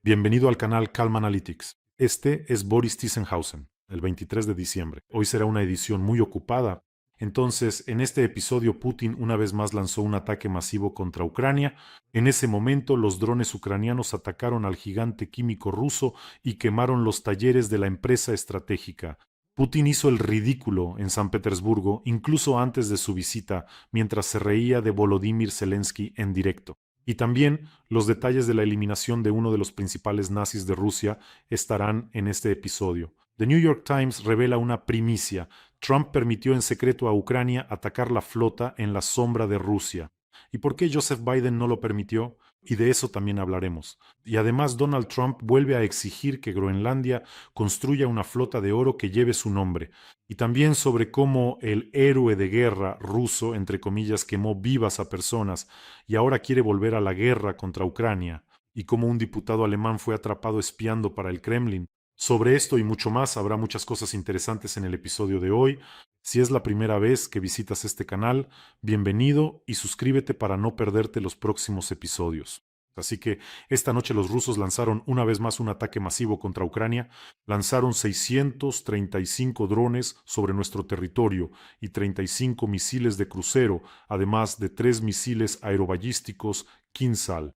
Bienvenido al canal Calm Analytics. Este es Boris Tissenhausen, el 23 de diciembre. Hoy será una edición muy ocupada. Entonces, en este episodio, Putin una vez más lanzó un ataque masivo contra Ucrania. En ese momento, los drones ucranianos atacaron al gigante químico ruso y quemaron los talleres de la empresa estratégica. Putin hizo el ridículo en San Petersburgo, incluso antes de su visita, mientras se reía de Volodymyr Zelensky en directo. Y también los detalles de la eliminación de uno de los principales nazis de Rusia estarán en este episodio. The New York Times revela una primicia. Trump permitió en secreto a Ucrania atacar la flota en la sombra de Rusia. ¿Y por qué Joseph Biden no lo permitió? Y de eso también hablaremos. Y además Donald Trump vuelve a exigir que Groenlandia construya una flota de oro que lleve su nombre. Y también sobre cómo el héroe de guerra ruso, entre comillas, quemó vivas a personas y ahora quiere volver a la guerra contra Ucrania, y cómo un diputado alemán fue atrapado espiando para el Kremlin. Sobre esto y mucho más habrá muchas cosas interesantes en el episodio de hoy. Si es la primera vez que visitas este canal, bienvenido y suscríbete para no perderte los próximos episodios. Así que esta noche los rusos lanzaron una vez más un ataque masivo contra Ucrania, lanzaron 635 drones sobre nuestro territorio y 35 misiles de crucero, además de 3 misiles aeroballísticos Kinsal.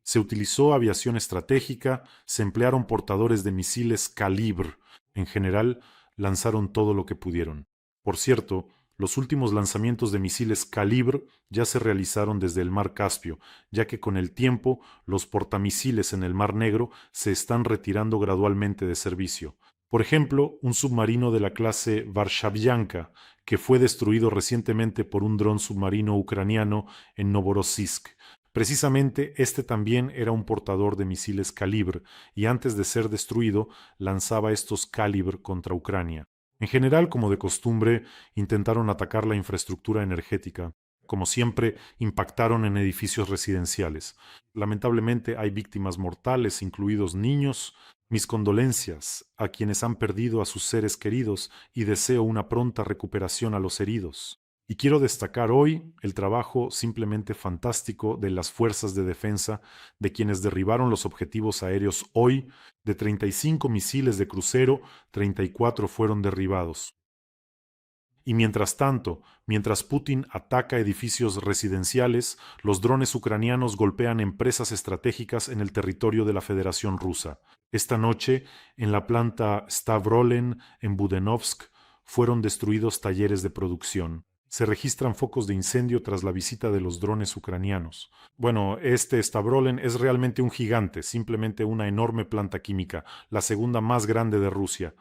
Se utilizó aviación estratégica, se emplearon portadores de misiles Kalibr. En general, lanzaron todo lo que pudieron. Por cierto, los últimos lanzamientos de misiles Kalibr ya se realizaron desde el Mar Caspio, ya que con el tiempo los portamisiles en el Mar Negro se están retirando gradualmente de servicio. Por ejemplo, un submarino de la clase Varshavyanka, que fue destruido recientemente por un dron submarino ucraniano en Novorossiysk. Precisamente este también era un portador de misiles Kalibr y antes de ser destruido lanzaba estos Kalibr contra Ucrania. En general, como de costumbre, intentaron atacar la infraestructura energética. Como siempre, impactaron en edificios residenciales. Lamentablemente hay víctimas mortales, incluidos niños. Mis condolencias a quienes han perdido a sus seres queridos y deseo una pronta recuperación a los heridos. Y quiero destacar hoy el trabajo simplemente fantástico de las fuerzas de defensa, de quienes derribaron los objetivos aéreos hoy. De 35 misiles de crucero, 34 fueron derribados. Y mientras tanto, mientras Putin ataca edificios residenciales, los drones ucranianos golpean empresas estratégicas en el territorio de la Federación Rusa. Esta noche, en la planta Stavrolen, en Budenovsk, fueron destruidos talleres de producción. Se registran focos de incendio tras la visita de los drones ucranianos. Bueno, este Stavrolen es realmente un gigante, simplemente una enorme planta química, la segunda más grande de Rusia.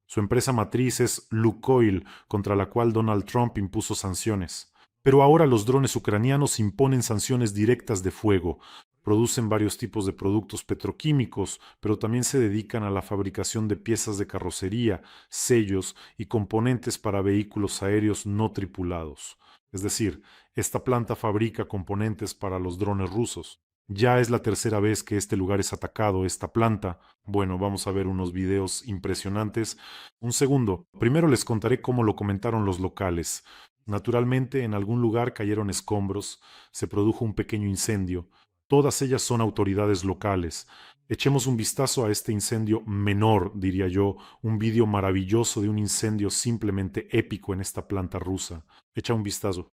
Su empresa matriz es Lukoil, contra la cual Donald Trump impuso sanciones. Pero ahora los drones ucranianos imponen sanciones directas de fuego. Producen varios tipos de productos petroquímicos, pero también se dedican a la fabricación de piezas de carrocería, sellos y componentes para vehículos aéreos no tripulados. Es decir, esta planta fabrica componentes para los drones rusos. Ya es la tercera vez que este lugar es atacado, esta planta. Bueno, vamos a ver unos videos impresionantes. Un segundo, primero les contaré cómo lo comentaron los locales. Naturalmente, en algún lugar cayeron escombros, se produjo un pequeño incendio. Todas ellas son autoridades locales. Echemos un vistazo a este incendio menor, diría yo, un vídeo maravilloso de un incendio simplemente épico en esta planta rusa. Echa un vistazo.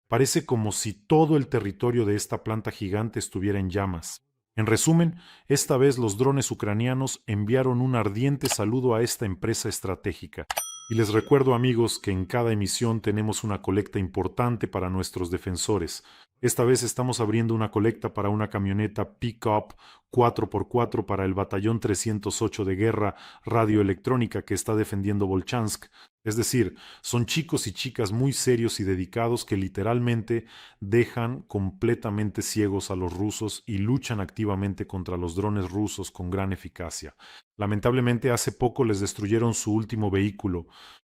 Parece como si todo el territorio de esta planta gigante estuviera en llamas. En resumen, esta vez los drones ucranianos enviaron un ardiente saludo a esta empresa estratégica. Y les recuerdo, amigos, que en cada emisión tenemos una colecta importante para nuestros defensores. Esta vez estamos abriendo una colecta para una camioneta pick-up 4x4 para el Batallón 308 de Guerra Radioelectrónica que está defendiendo Volchansk. Es decir, son chicos y chicas muy serios y dedicados que literalmente dejan completamente ciegos a los rusos y luchan activamente contra los drones rusos con gran eficacia. Lamentablemente hace poco les destruyeron su último vehículo.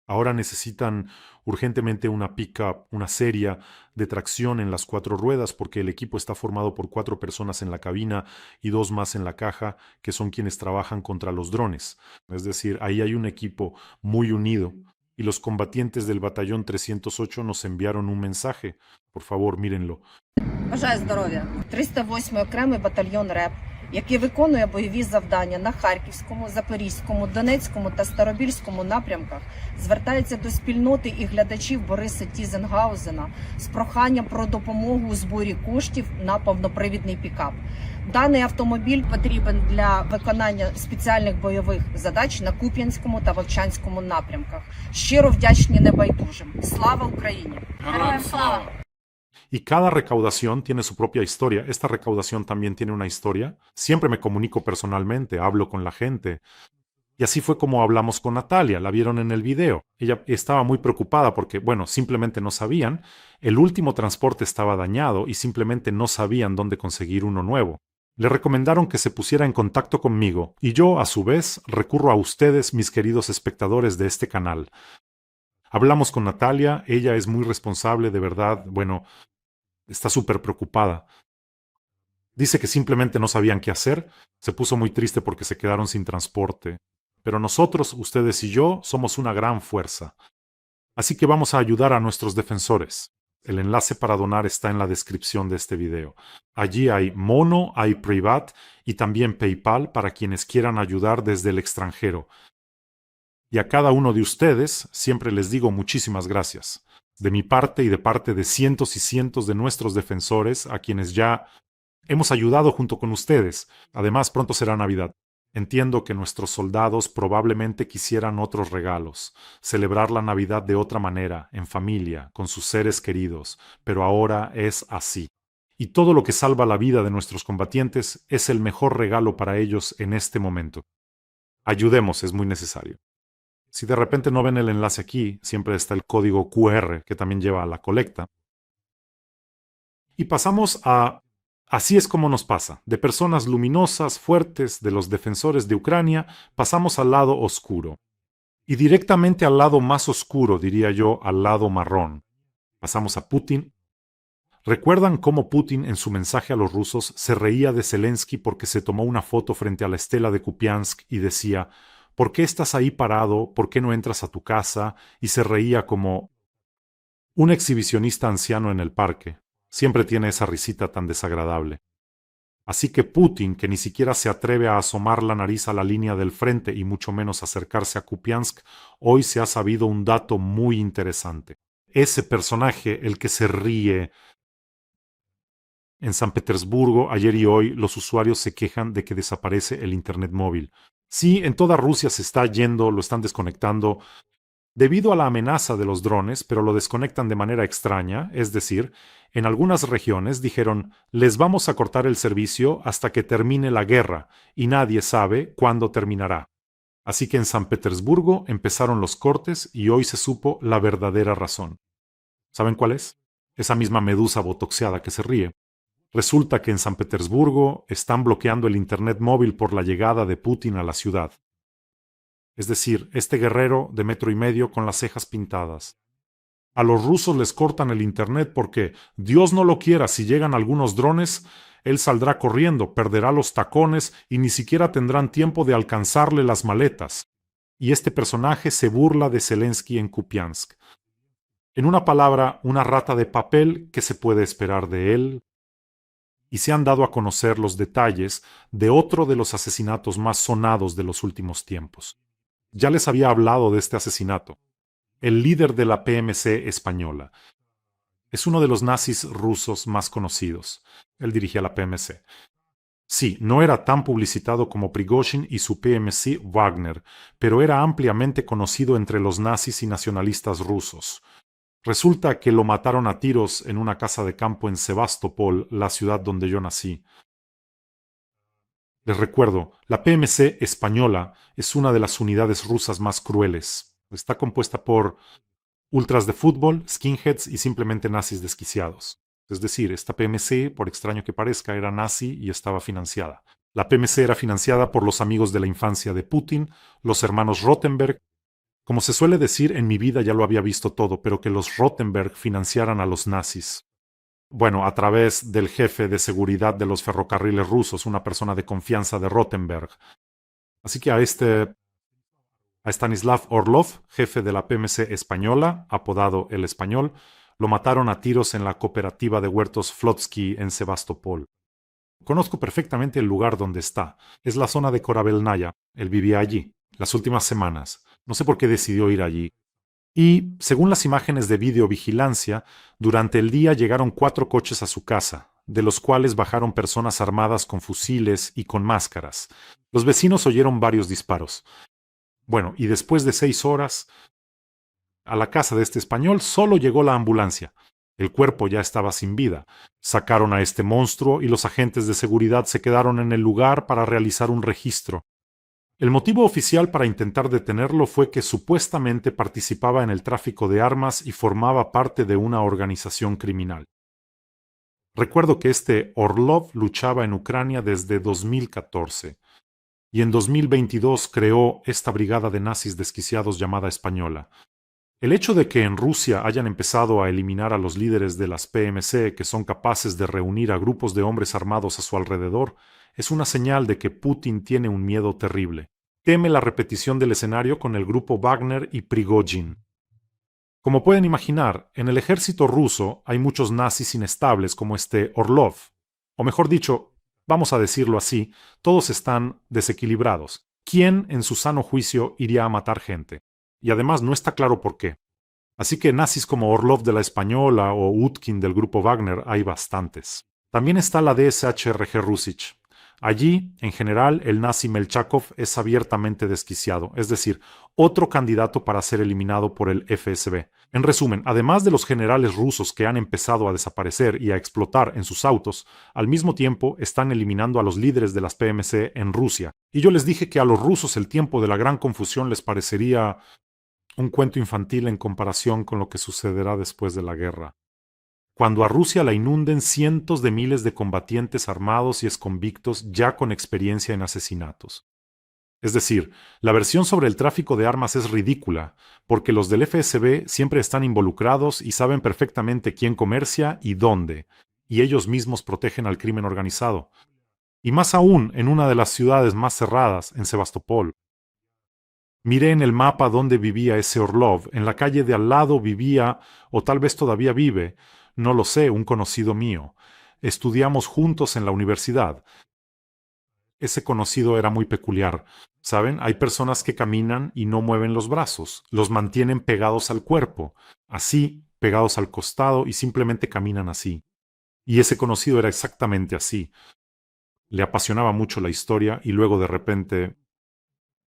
Ahora necesitan urgentemente una pickup, una serie de tracción en las 4 ruedas, porque el equipo está formado por 4 personas en la cabina y 2 más en la caja, que son quienes trabajan contra los drones. Es decir, ahí hay un equipo muy unido. Y los combatientes del batallón 308 nos enviaron un mensaje. Por favor, mírenlo. Бажаю здоров'я. 308-й окремий батальйон РЕП, який виконує бойові завдання на Харківському, Запорізькому, Донецькому та Старобільському напрямках, звертається до спільноти і глядачів Бориса Тізенгаузена з проханням про допомогу у зборі коштів на повнопривідний пікап. Даний автомобіль потрібен для виконання спеціальних бойових задач на Куп'янському та Вовчанському напрямках. Щиро вдячні небайдужим. Слава Україні! Героям слава! Y cada recaudación tiene su propia historia. Esta recaudación también tiene una historia. Siempre me comunico personalmente, hablo con la gente. Y así fue como hablamos con Natalia, la vieron en el video. Ella estaba muy preocupada porque, bueno, simplemente no sabían. El último transporte estaba dañado y simplemente no sabían dónde conseguir uno nuevo. Le recomendaron que se pusiera en contacto conmigo y yo, a su vez, recurro a ustedes, mis queridos espectadores de este canal. Hablamos con Natalia, ella es muy responsable, de verdad, bueno, está súper preocupada. Dice que simplemente no sabían qué hacer, se puso muy triste porque se quedaron sin transporte. Pero nosotros, ustedes y yo, somos una gran fuerza. Así que vamos a ayudar a nuestros defensores. El enlace para donar está en la descripción de este video. Allí hay Mono, hay Privat y también PayPal para quienes quieran ayudar desde el extranjero. Y a cada uno de ustedes siempre les digo muchísimas gracias. De mi parte y de parte de cientos y cientos de nuestros defensores, a quienes ya hemos ayudado junto con ustedes. Además, pronto será Navidad. Entiendo que nuestros soldados probablemente quisieran otros regalos, celebrar la Navidad de otra manera, en familia, con sus seres queridos, pero ahora es así. Y todo lo que salva la vida de nuestros combatientes es el mejor regalo para ellos en este momento. Ayudemos, es muy necesario. Si de repente no ven el enlace aquí, siempre está el código QR que también lleva a la colecta. Y pasamos a... Así es como nos pasa. De personas luminosas, fuertes, de los defensores de Ucrania, pasamos al lado oscuro. Y directamente al lado más oscuro, diría yo, al lado marrón. Pasamos a Putin. ¿Recuerdan cómo Putin en su mensaje a los rusos se reía de Zelensky porque se tomó una foto frente a la estela de Kupiansk y decía: ¿por qué estás ahí parado? ¿Por qué no entras a tu casa? Y se reía como un exhibicionista anciano en el parque. Siempre tiene esa risita tan desagradable. Así que Putin, que ni siquiera se atreve a asomar la nariz a la línea del frente y mucho menos acercarse a Kupiansk, hoy se ha sabido un dato muy interesante. Ese personaje, el que se ríe. En San Petersburgo, ayer y hoy, los usuarios se quejan de que desaparece el Internet móvil. Sí, en toda Rusia se está yendo, lo están desconectando debido a la amenaza de los drones, pero lo desconectan de manera extraña, es decir, en algunas regiones dijeron: les vamos a cortar el servicio hasta que termine la guerra, y nadie sabe cuándo terminará. Así que en San Petersburgo empezaron los cortes y hoy se supo la verdadera razón. ¿Saben cuál es? Esa misma medusa botoxeada que se ríe. Resulta que en San Petersburgo están bloqueando el Internet móvil por la llegada de Putin a la ciudad. Es decir, este guerrero de 1,5 metros con las cejas pintadas. A los rusos les cortan el Internet porque, Dios no lo quiera, si llegan algunos drones, él saldrá corriendo, perderá los tacones y ni siquiera tendrán tiempo de alcanzarle las maletas. Y este personaje se burla de Zelensky en Kupiansk. En una palabra, una rata de papel que se puede esperar de él. Y se han dado a conocer los detalles de otro de los asesinatos más sonados de los últimos tiempos. Ya les había hablado de este asesinato. El líder de la PMC española. Es uno de los nazis rusos más conocidos. Él dirigía la PMC. Sí, no era tan publicitado como Prigozhin y su PMC Wagner, pero era ampliamente conocido entre los nazis y nacionalistas rusos. Resulta que lo mataron a tiros en una casa de campo en Sebastopol, la ciudad donde yo nací. Les recuerdo, la PMC española es una de las unidades rusas más crueles. Está compuesta por ultras de fútbol, skinheads y simplemente nazis desquiciados. Es decir, esta PMC, por extraño que parezca, era nazi y estaba financiada. La PMC era financiada por los amigos de la infancia de Putin, los hermanos Rottenberg, Como se suele decir, en mi vida ya lo había visto todo, pero que los Rothenberg financiaran a los nazis. Bueno, a través del jefe de seguridad de los ferrocarriles rusos, una persona de confianza de Rothenberg. Así que a Stanislav Orlov, jefe de la PMC española, apodado El Español, lo mataron a tiros en la cooperativa de huertos Flotsky en Sebastopol. Conozco perfectamente el lugar donde está. Es la zona de Korabelnaya. Él vivía allí las últimas semanas. No sé por qué decidió ir allí. Y, según las imágenes de videovigilancia, durante el día llegaron 4 coches a su casa, de los cuales bajaron personas armadas con fusiles y con máscaras. Los vecinos oyeron varios disparos. Bueno, y después de 6 horas, a la casa de este español solo llegó la ambulancia. El cuerpo ya estaba sin vida. Sacaron a este monstruo y los agentes de seguridad se quedaron en el lugar para realizar un registro. El motivo oficial para intentar detenerlo fue que supuestamente participaba en el tráfico de armas y formaba parte de una organización criminal. Recuerdo que este Orlov luchaba en Ucrania desde 2014 y en 2022 creó esta brigada de nazis desquiciados llamada Española. El hecho de que en Rusia hayan empezado a eliminar a los líderes de las PMC que son capaces de reunir a grupos de hombres armados a su alrededor es una señal de que Putin tiene un miedo terrible. Teme la repetición del escenario con el grupo Wagner y Prigozhin. Como pueden imaginar, en el ejército ruso hay muchos nazis inestables como este Orlov. O mejor dicho, vamos a decirlo así, todos están desequilibrados. ¿Quién en su sano juicio iría a matar gente? Y además no está claro por qué. Así que nazis como Orlov de la Española o Utkin del grupo Wagner hay bastantes. También está la DSHRG Rusich. Allí, en general, el nazi Melchakov es abiertamente desquiciado, es decir, otro candidato para ser eliminado por el FSB. En resumen, además de los generales rusos que han empezado a desaparecer y a explotar en sus autos, al mismo tiempo están eliminando a los líderes de las PMC en Rusia. Y yo les dije que a los rusos el tiempo de la gran confusión les parecería un cuento infantil en comparación con lo que sucederá después de la guerra. Cuando a Rusia la inunden cientos de miles de combatientes armados y exconvictos ya con experiencia en asesinatos. Es decir, la versión sobre el tráfico de armas es ridícula, porque los del FSB siempre están involucrados y saben perfectamente quién comercia y dónde, y ellos mismos protegen al crimen organizado. Y más aún en una de las ciudades más cerradas, en Sebastopol. Miré en el mapa dónde vivía ese Orlov. En la calle de al lado vivía, o tal vez todavía vive, no lo sé, un conocido mío. Estudiamos juntos en la universidad. Ese conocido era muy peculiar. ¿Saben? Hay personas que caminan y no mueven los brazos, los mantienen pegados al cuerpo, así, pegados al costado y simplemente caminan así. Y ese conocido era exactamente así. Le apasionaba mucho la historia y luego de repente,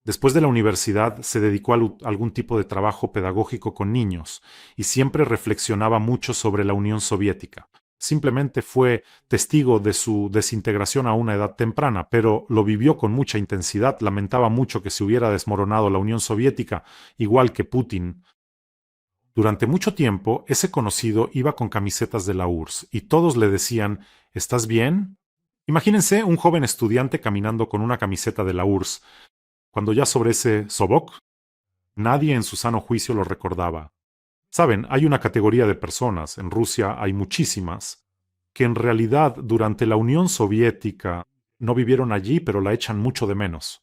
después de la universidad, se dedicó a algún tipo de trabajo pedagógico con niños y siempre reflexionaba mucho sobre la Unión Soviética. Simplemente fue testigo de su desintegración a una edad temprana, pero lo vivió con mucha intensidad, lamentaba mucho que se hubiera desmoronado la Unión Soviética, igual que Putin. Durante mucho tiempo, ese conocido iba con camisetas de la URSS y todos le decían, ¿estás bien? Imagínense un joven estudiante caminando con una camiseta de la URSS. Cuando ya sobre ese Sobok, nadie en su sano juicio lo recordaba. Saben, hay una categoría de personas, en Rusia hay muchísimas, que en realidad durante la Unión Soviética no vivieron allí, pero la echan mucho de menos.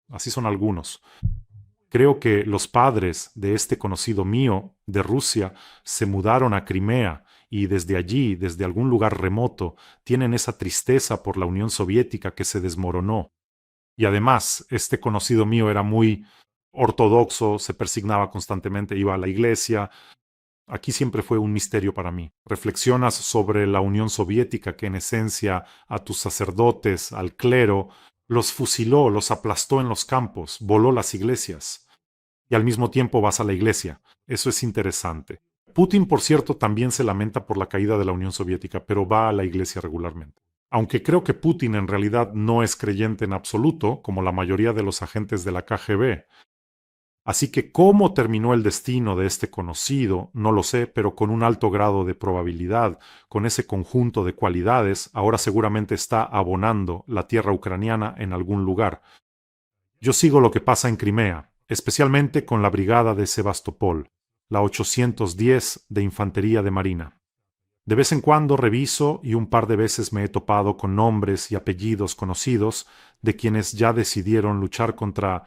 Así son algunos. Creo que los padres de este conocido mío de Rusia se mudaron a Crimea y desde allí, desde algún lugar remoto, tienen esa tristeza por la Unión Soviética que se desmoronó. Y además, este conocido mío era muy ortodoxo, se persignaba constantemente, iba a la iglesia. Aquí siempre fue un misterio para mí. Reflexionas sobre la Unión Soviética que en esencia a tus sacerdotes, al clero, los fusiló, los aplastó en los campos, voló las iglesias. Y al mismo tiempo vas a la iglesia. Eso es interesante. Putin, por cierto, también se lamenta por la caída de la Unión Soviética, pero va a la iglesia regularmente. Aunque creo que Putin en realidad no es creyente en absoluto, como la mayoría de los agentes de la KGB. Así que cómo terminó el destino de este conocido, no lo sé, pero con un alto grado de probabilidad, con ese conjunto de cualidades, ahora seguramente está abonando la tierra ucraniana en algún lugar. Yo sigo lo que pasa en Crimea. especialmente con la brigada de Sebastopol, la 810 de Infantería de Marina. De vez en cuando reviso y un par de veces me he topado con nombres y apellidos conocidos de quienes ya decidieron luchar contra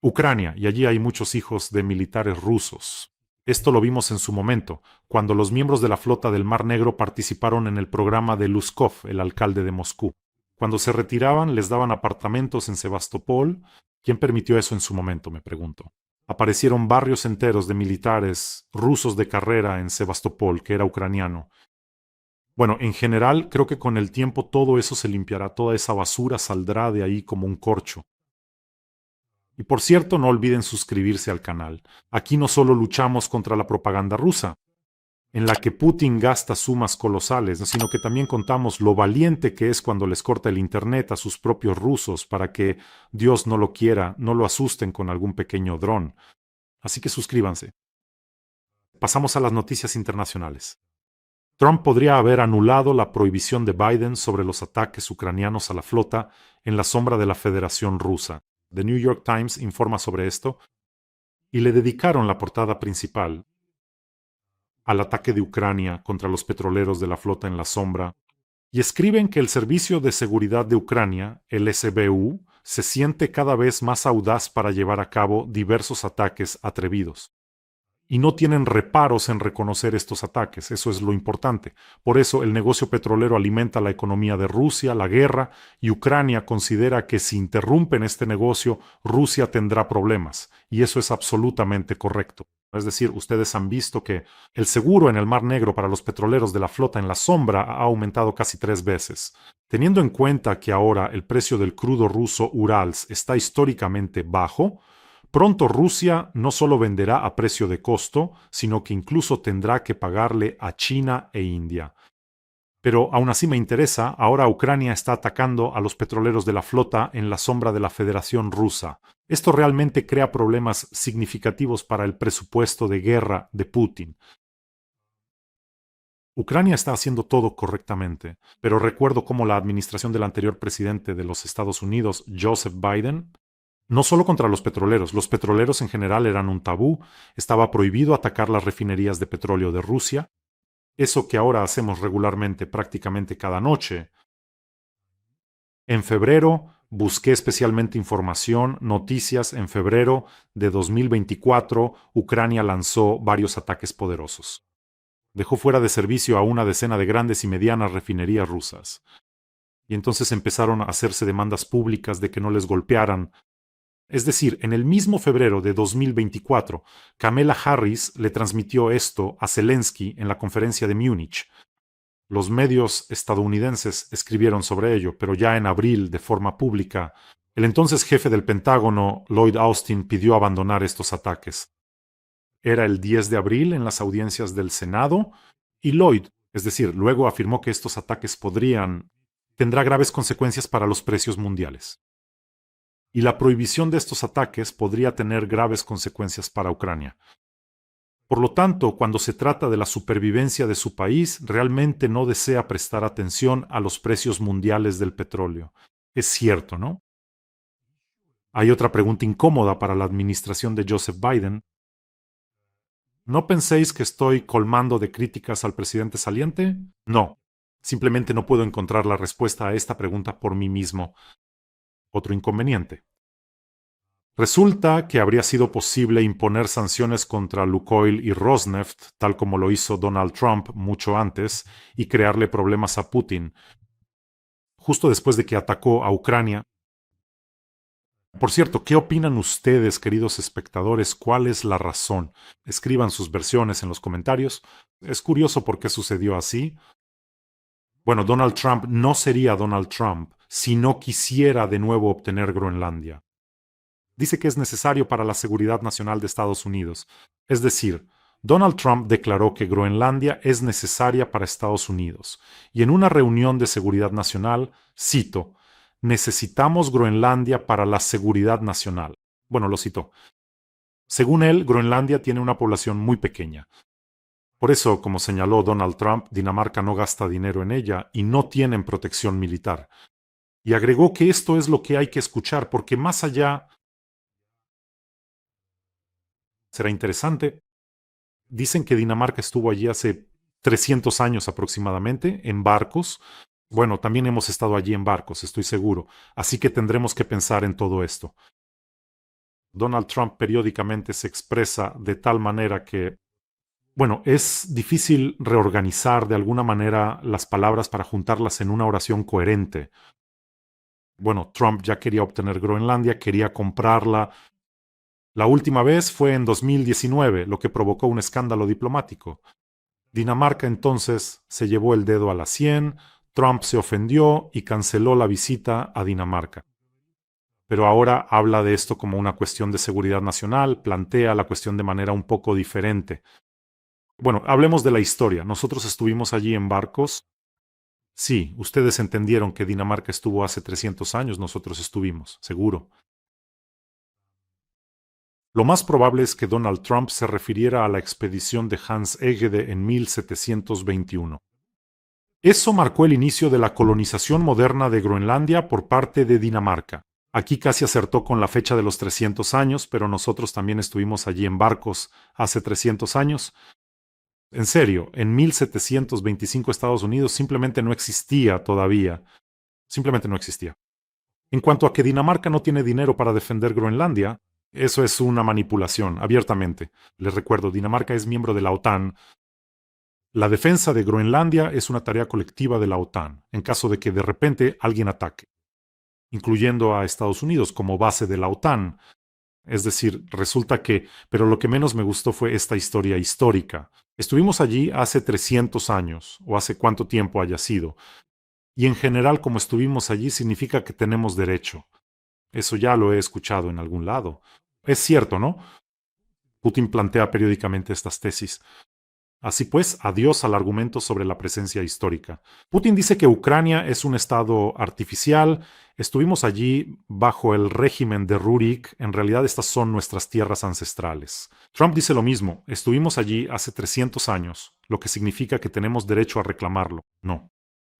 Ucrania, y allí hay muchos hijos de militares rusos. Esto lo vimos en su momento, cuando los miembros de la flota del Mar Negro participaron en el programa de Luskov, el alcalde de Moscú. Cuando se retiraban, les daban apartamentos en Sebastopol. ¿Quién permitió eso en su momento?, me pregunto. Aparecieron barrios enteros de militares rusos de carrera en Sebastopol, que era ucraniano. Bueno, en general, creo que con el tiempo todo eso se limpiará, toda esa basura saldrá de ahí como un corcho. Y por cierto, no olviden suscribirse al canal. Aquí no solo luchamos contra la propaganda rusa, en la que Putin gasta sumas colosales, sino que también contamos lo valiente que es cuando les corta el internet a sus propios rusos para que, Dios no lo quiera, no lo asusten con algún pequeño dron. Así que suscríbanse. Pasamos a las noticias internacionales. Trump podría haber anulado la prohibición de Biden sobre los ataques ucranianos a la flota en la sombra de la Federación Rusa. The New York Times informa sobre esto y le dedicaron la portada principal al ataque de Ucrania contra los petroleros de la flota en la sombra, y escriben que el Servicio de Seguridad de Ucrania, el SBU, se siente cada vez más audaz para llevar a cabo diversos ataques atrevidos. Y no tienen reparos en reconocer estos ataques, eso es lo importante. Por eso el negocio petrolero alimenta la economía de Rusia, la guerra, y Ucrania considera que si interrumpen este negocio, Rusia tendrá problemas, y eso es absolutamente correcto. Es decir, ustedes han visto que el seguro en el Mar Negro para los petroleros de la flota en la sombra ha aumentado casi 3 veces. Teniendo en cuenta que ahora el precio del crudo ruso Urals está históricamente bajo, pronto Rusia no solo venderá a precio de costo, sino que incluso tendrá que pagarle a China e India. Pero aún así me interesa, ahora Ucrania está atacando a los petroleros de la flota en la sombra de la Federación Rusa. Esto realmente crea problemas significativos para el presupuesto de guerra de Putin. Ucrania está haciendo todo correctamente, pero recuerdo cómo la administración del anterior presidente de los Estados Unidos, Joseph Biden, no solo contra los petroleros en general eran un tabú, estaba prohibido atacar las refinerías de petróleo de Rusia, eso que ahora hacemos regularmente prácticamente cada noche. En febrero, busqué especialmente información, noticias. En febrero de 2024, Ucrania lanzó varios ataques poderosos. Dejó fuera de servicio a una decena de grandes y medianas refinerías rusas. Y entonces empezaron a hacerse demandas públicas de que no les golpearan. Es decir, en el mismo febrero de 2024, Kamala Harris le transmitió esto a Zelensky en la conferencia de Múnich. Los medios estadounidenses escribieron sobre ello, pero ya en abril, de forma pública, el entonces jefe del Pentágono, Lloyd Austin, pidió abandonar estos ataques. Era el 10 de abril en las audiencias del Senado, y Lloyd, es decir, luego afirmó que estos ataques tendrá graves consecuencias para los precios mundiales. Y la prohibición de estos ataques podría tener graves consecuencias para Ucrania. Por lo tanto, cuando se trata de la supervivencia de su país, realmente no desea prestar atención a los precios mundiales del petróleo. Es cierto, ¿no? Hay otra pregunta incómoda para la administración de Joseph Biden. ¿No penséis que estoy colmando de críticas al presidente saliente? No. Simplemente no puedo encontrar la respuesta a esta pregunta por mí mismo. Otro inconveniente. Resulta que habría sido posible imponer sanciones contra Lukoil y Rosneft, tal como lo hizo Donald Trump mucho antes, y crearle problemas a Putin, justo después de que atacó a Ucrania. Por cierto, ¿qué opinan ustedes, queridos espectadores? ¿Cuál es la razón? Escriban sus versiones en los comentarios. Es curioso por qué sucedió así. Bueno, Donald Trump no sería Donald Trump si no quisiera de nuevo obtener Groenlandia. Dice que es necesario para la seguridad nacional de Estados Unidos. Es decir, Donald Trump declaró que Groenlandia es necesaria para Estados Unidos. Y en una reunión de seguridad nacional, cito, necesitamos Groenlandia para la seguridad nacional. Bueno, lo citó. Según él, Groenlandia tiene una población muy pequeña. Por eso, como señaló Donald Trump, Dinamarca no gasta dinero en ella y no tienen protección militar. Y agregó que esto es lo que hay que escuchar, porque más allá será interesante. Dicen que Dinamarca estuvo allí hace 300 años aproximadamente, en barcos. Bueno, también hemos estado allí en barcos, estoy seguro. Así que tendremos que pensar en todo esto. Donald Trump periódicamente se expresa de tal manera que, bueno, es difícil reorganizar de alguna manera las palabras para juntarlas en una oración coherente. Bueno, Trump ya quería obtener Groenlandia, quería comprarla. La última vez fue en 2019, lo que provocó un escándalo diplomático. Dinamarca entonces se llevó el dedo a la sien, Trump se ofendió y canceló la visita a Dinamarca. Pero ahora habla de esto como una cuestión de seguridad nacional, plantea la cuestión de manera un poco diferente. Bueno, hablemos de la historia. Nosotros estuvimos allí en barcos. Sí, ustedes entendieron que Dinamarca estuvo hace 300 años, nosotros estuvimos, seguro. Lo más probable es que Donald Trump se refiriera a la expedición de Hans Egede en 1721. Eso marcó el inicio de la colonización moderna de Groenlandia por parte de Dinamarca. Aquí casi acertó con la fecha de los 300 años, pero nosotros también estuvimos allí en barcos hace 300 años. En serio, en 1725 Estados Unidos simplemente no existía todavía. Simplemente no existía. En cuanto a que Dinamarca no tiene dinero para defender Groenlandia, eso es una manipulación, abiertamente. Les recuerdo, Dinamarca es miembro de la OTAN. La defensa de Groenlandia es una tarea colectiva de la OTAN, en caso de que de repente alguien ataque, incluyendo a Estados Unidos como base de la OTAN. Es decir, resulta que, pero lo que menos me gustó fue esta historia histórica. Estuvimos allí hace 300 años, o hace cuánto tiempo haya sido, y en general como estuvimos allí significa que tenemos derecho. Eso ya lo he escuchado en algún lado. Es cierto, ¿no? Putin plantea periódicamente estas tesis. Así pues, adiós al argumento sobre la presencia histórica. Putin dice que Ucrania es un estado artificial. Estuvimos allí bajo el régimen de Rurik. En realidad estas son nuestras tierras ancestrales. Trump dice lo mismo. Estuvimos allí hace 300 años, lo que significa que tenemos derecho a reclamarlo. No.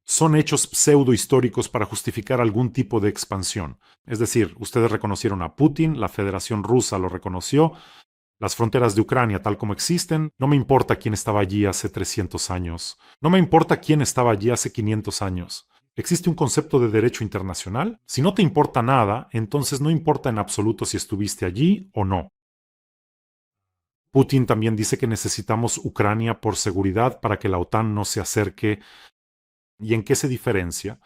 Son hechos pseudo-históricos para justificar algún tipo de expansión. Es decir, ustedes reconocieron a Putin, la Federación Rusa lo reconoció, las fronteras de Ucrania tal como existen, no me importa quién estaba allí hace 300 años, no me importa quién estaba allí hace 500 años. ¿Existe un concepto de derecho internacional? Si no te importa nada, entonces no importa en absoluto si estuviste allí o no. Putin también dice que necesitamos Ucrania por seguridad para que la OTAN no se acerque. ¿Y en qué se diferencia?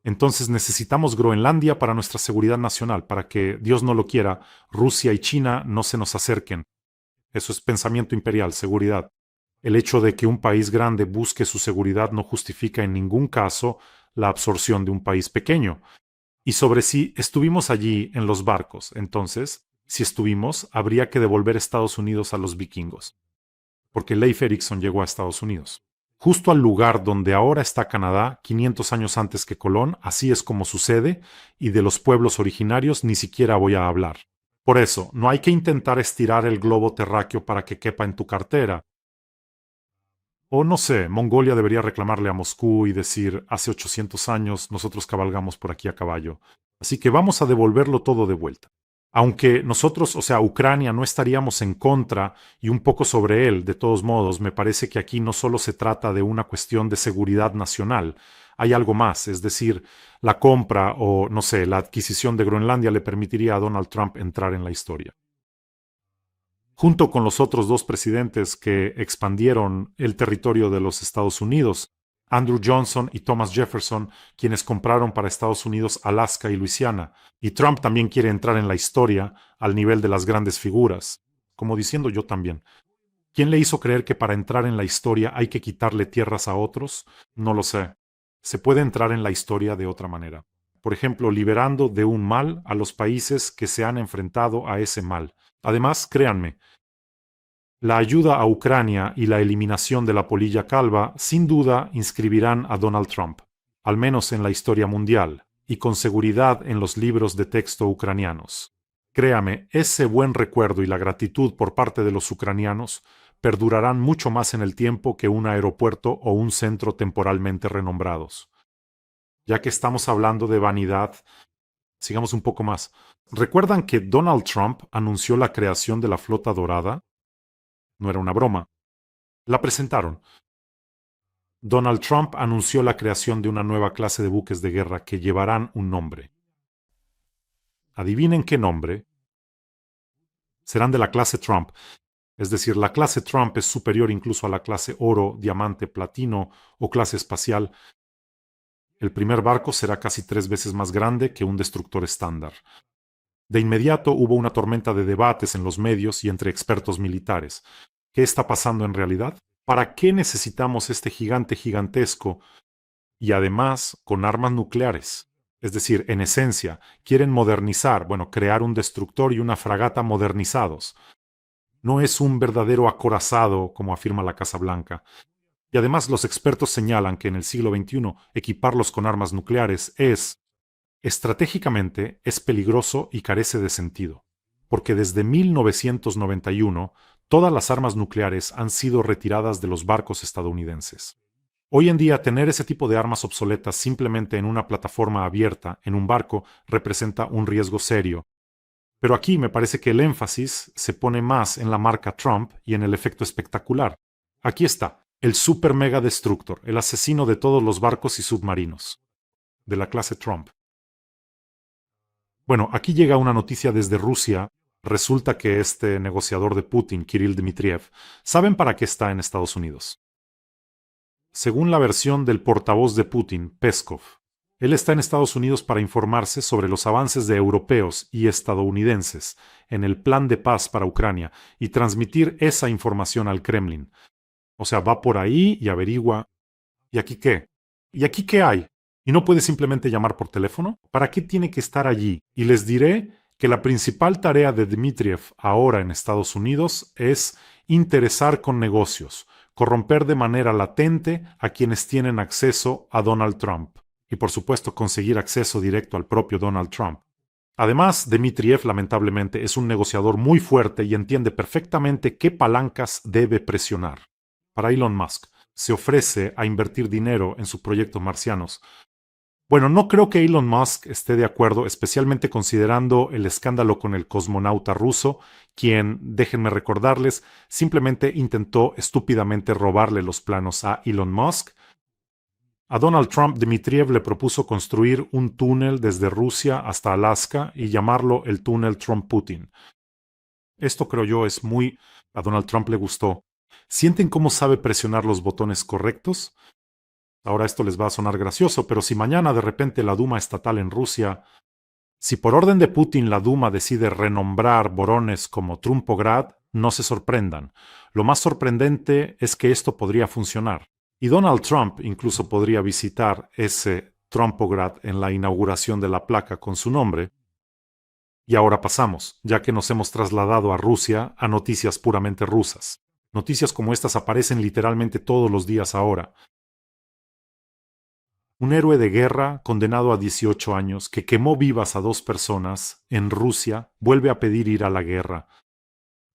Entonces necesitamos Groenlandia para nuestra seguridad nacional, para que, Dios no lo quiera, Rusia y China no se nos acerquen. Eso es pensamiento imperial, seguridad. El hecho de que un país grande busque su seguridad no justifica en ningún caso la absorción de un país pequeño. Y sobre si estuvimos allí en los barcos, entonces, si estuvimos, habría que devolver Estados Unidos a los vikingos. Porque Leif Erikson llegó a Estados Unidos. Justo al lugar donde ahora está Canadá, 500 años antes que Colón, así es como sucede, y de los pueblos originarios ni siquiera voy a hablar. Por eso, no hay que intentar estirar el globo terráqueo para que quepa en tu cartera. O no sé, Mongolia debería reclamarle a Moscú y decir, hace 800 años nosotros cabalgamos por aquí a caballo. Así que vamos a devolverlo todo de vuelta. Aunque nosotros, o sea, Ucrania, no estaríamos en contra y un poco sobre él, de todos modos, me parece que aquí no solo se trata de una cuestión de seguridad nacional, hay algo más, es decir, la compra o, no sé, la adquisición de Groenlandia le permitiría a Donald Trump entrar en la historia. Junto con los otros dos presidentes que expandieron el territorio de los Estados Unidos, Andrew Johnson y Thomas Jefferson, quienes compraron para Estados Unidos Alaska y Luisiana, y Trump también quiere entrar en la historia al nivel de las grandes figuras, como diciendo yo también. ¿Quién le hizo creer que para entrar en la historia hay que quitarle tierras a otros? No lo sé. Se puede entrar en la historia de otra manera. Por ejemplo, liberando de un mal a los países que se han enfrentado a ese mal. Además, créanme, la ayuda a Ucrania y la eliminación de la polilla calva sin duda inscribirán a Donald Trump, al menos en la historia mundial, y con seguridad en los libros de texto ucranianos. Créame, ese buen recuerdo y la gratitud por parte de los ucranianos perdurarán mucho más en el tiempo que un aeropuerto o un centro temporalmente renombrados. Ya que estamos hablando de vanidad, Sigamos un poco más. ¿Recuerdan que Donald Trump anunció la creación de la Flota Dorada? No era una broma. La presentaron. Donald Trump anunció la creación de una nueva clase de buques de guerra que llevarán un nombre. Adivinen qué nombre. Serán de la clase Trump. Es decir, la clase Trump es superior incluso a la clase oro, diamante, platino o clase espacial. El primer barco será casi 3 veces más grande que un destructor estándar. De inmediato hubo una tormenta de debates en los medios y entre expertos militares. ¿Qué está pasando en realidad? ¿Para qué necesitamos este gigante gigantesco y además con armas nucleares? Es decir, en esencia, quieren modernizar, crear un destructor y una fragata modernizados. No es un verdadero acorazado, como afirma la Casa Blanca. Y además los expertos señalan que en el siglo XXI equiparlos con armas nucleares estratégicamente, es peligroso y carece de sentido. Porque desde 1991, todas las armas nucleares han sido retiradas de los barcos estadounidenses. Hoy en día, tener ese tipo de armas obsoletas simplemente en una plataforma abierta, en un barco, representa un riesgo serio. Pero aquí me parece que el énfasis se pone más en la marca Trump y en el efecto espectacular. Aquí está, el Super Mega Destructor, el asesino de todos los barcos y submarinos, de la clase Trump. Bueno, aquí llega una noticia desde Rusia. Resulta que este negociador de Putin, Kirill Dmitriev, ¿saben para qué está en Estados Unidos? Según la versión del portavoz de Putin, Peskov, él está en Estados Unidos para informarse sobre los avances de europeos y estadounidenses en el plan de paz para Ucrania y transmitir esa información al Kremlin. O sea, va por ahí y averigua. ¿Y aquí qué? ¿Y aquí qué hay? ¿Y no puede simplemente llamar por teléfono? ¿Para qué tiene que estar allí? Y les diré que la principal tarea de Dmitriev ahora en Estados Unidos es interesar con negocios, corromper de manera latente a quienes tienen acceso a Donald Trump y por supuesto conseguir acceso directo al propio Donald Trump. Además, Dmitriev lamentablemente es un negociador muy fuerte y entiende perfectamente qué palancas debe presionar. Para Elon Musk, se ofrece a invertir dinero en sus proyectos marcianos. Bueno, no creo que Elon Musk esté de acuerdo, especialmente considerando el escándalo con el cosmonauta ruso, quien, déjenme recordarles, simplemente intentó estúpidamente robarle los planos a Elon Musk. A Donald Trump, Dmitriev le propuso construir un túnel desde Rusia hasta Alaska y llamarlo el túnel Trump-Putin. Esto creo yo es muy... A Donald Trump le gustó. ¿Sienten cómo sabe presionar los botones correctos? Ahora esto les va a sonar gracioso, pero si mañana de repente la Duma estatal en Rusia, si por orden de Putin la Duma decide renombrar Voronezh como Trumpograd, no se sorprendan. Lo más sorprendente es que esto podría funcionar. Y Donald Trump incluso podría visitar ese Trumpograd en la inauguración de la placa con su nombre. Y ahora pasamos, ya que nos hemos trasladado a Rusia, a noticias puramente rusas. Noticias como estas aparecen literalmente todos los días ahora. Un héroe de guerra condenado a 18 años que quemó vivas a 2 personas en Rusia vuelve a pedir ir a la guerra.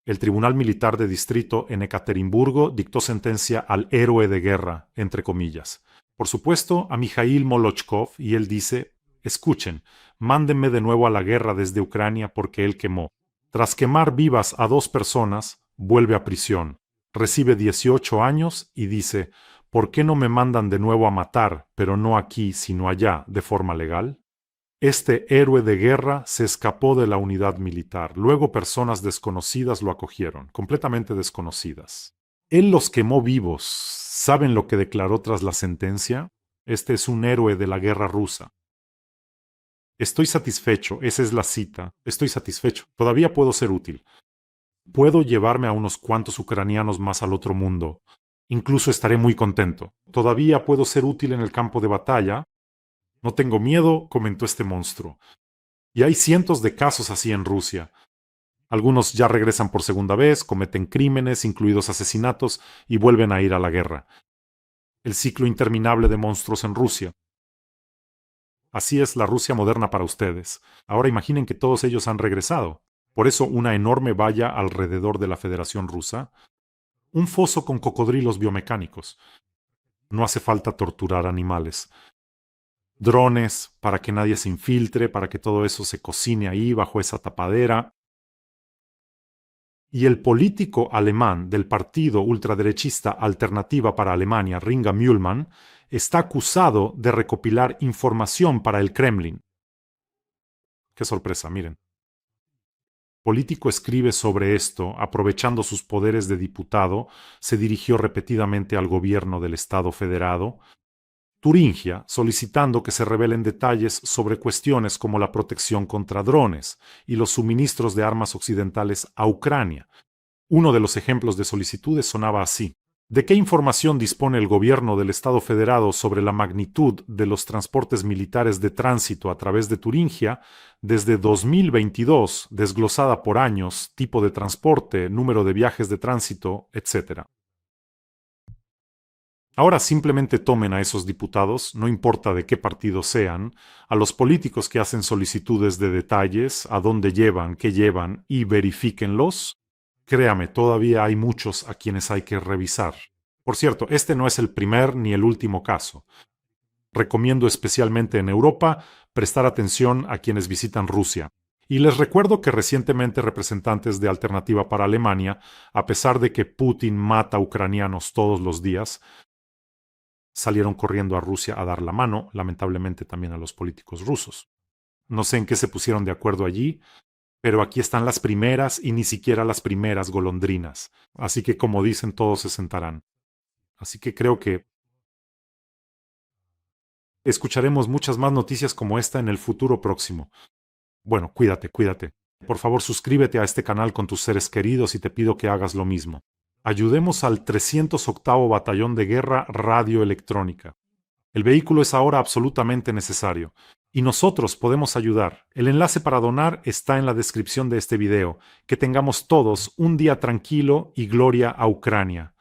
El Tribunal Militar de Distrito en Ekaterimburgo dictó sentencia al héroe de guerra, entre comillas. Por supuesto, a Mikhail Molochkov, y él dice: escuchen, mándenme de nuevo a la guerra desde Ucrania porque él quemó. Tras quemar vivas a 2 personas, vuelve a prisión. Recibe 18 años y dice: ¿por qué no me mandan de nuevo a matar, pero no aquí, sino allá, de forma legal? Este héroe de guerra se escapó de la unidad militar. Luego personas desconocidas lo acogieron, completamente desconocidas. Él los quemó vivos. ¿Saben lo que declaró tras la sentencia? Este es un héroe de la guerra rusa. Estoy satisfecho, esa es la cita. Estoy satisfecho. Todavía puedo ser útil. Puedo llevarme a unos cuantos ucranianos más al otro mundo. Incluso estaré muy contento. Todavía puedo ser útil en el campo de batalla. No tengo miedo, comentó este monstruo. Y hay cientos de casos así en Rusia. Algunos ya regresan por segunda vez, cometen crímenes, incluidos asesinatos, y vuelven a ir a la guerra. El ciclo interminable de monstruos en Rusia. Así es la Rusia moderna para ustedes. Ahora imaginen que todos ellos han regresado. Por eso una enorme valla alrededor de la Federación Rusa. Un foso con cocodrilos biomecánicos. No hace falta torturar animales. drones para que nadie se infiltre, para que todo eso se cocine ahí bajo esa tapadera. Y el político alemán del partido ultraderechista Alternativa para Alemania, Ringa Mühlmann, está acusado de recopilar información para el Kremlin. Qué sorpresa, miren. Político escribe sobre esto, aprovechando sus poderes de diputado, se dirigió repetidamente al gobierno del Estado federado, Turingia, solicitando que se revelen detalles sobre cuestiones como la protección contra drones y los suministros de armas occidentales a Ucrania. Uno de los ejemplos de solicitudes sonaba así: ¿de qué información dispone el gobierno del Estado federado sobre la magnitud de los transportes militares de tránsito a través de Turingia desde 2022, desglosada por años, tipo de transporte, número de viajes de tránsito, etc.? Ahora simplemente tomen a esos diputados, no importa de qué partido sean, a los políticos que hacen solicitudes de detalles, a dónde llevan, qué llevan, y verifíquenlos. Créame, todavía hay muchos a quienes hay que revisar. Por cierto, este no es el primer ni el último caso. Recomiendo especialmente en Europa prestar atención a quienes visitan Rusia. Y les recuerdo que recientemente representantes de Alternativa para Alemania, a pesar de que Putin mata ucranianos todos los días, salieron corriendo a Rusia a dar la mano, lamentablemente también a los políticos rusos. No sé en qué se pusieron de acuerdo allí, pero aquí están las primeras y ni siquiera las primeras golondrinas. Así que, como dicen, todos se sentarán. Así que creo que escucharemos muchas más noticias como esta en el futuro próximo. Bueno, cuídate, cuídate. Por favor, suscríbete a este canal con tus seres queridos y te pido que hagas lo mismo. Ayudemos al 308º Batallón de Guerra Radioelectrónica. El vehículo es ahora absolutamente necesario. Y nosotros podemos ayudar. El enlace para donar está en la descripción de este video. Que tengamos todos un día tranquilo y gloria a Ucrania.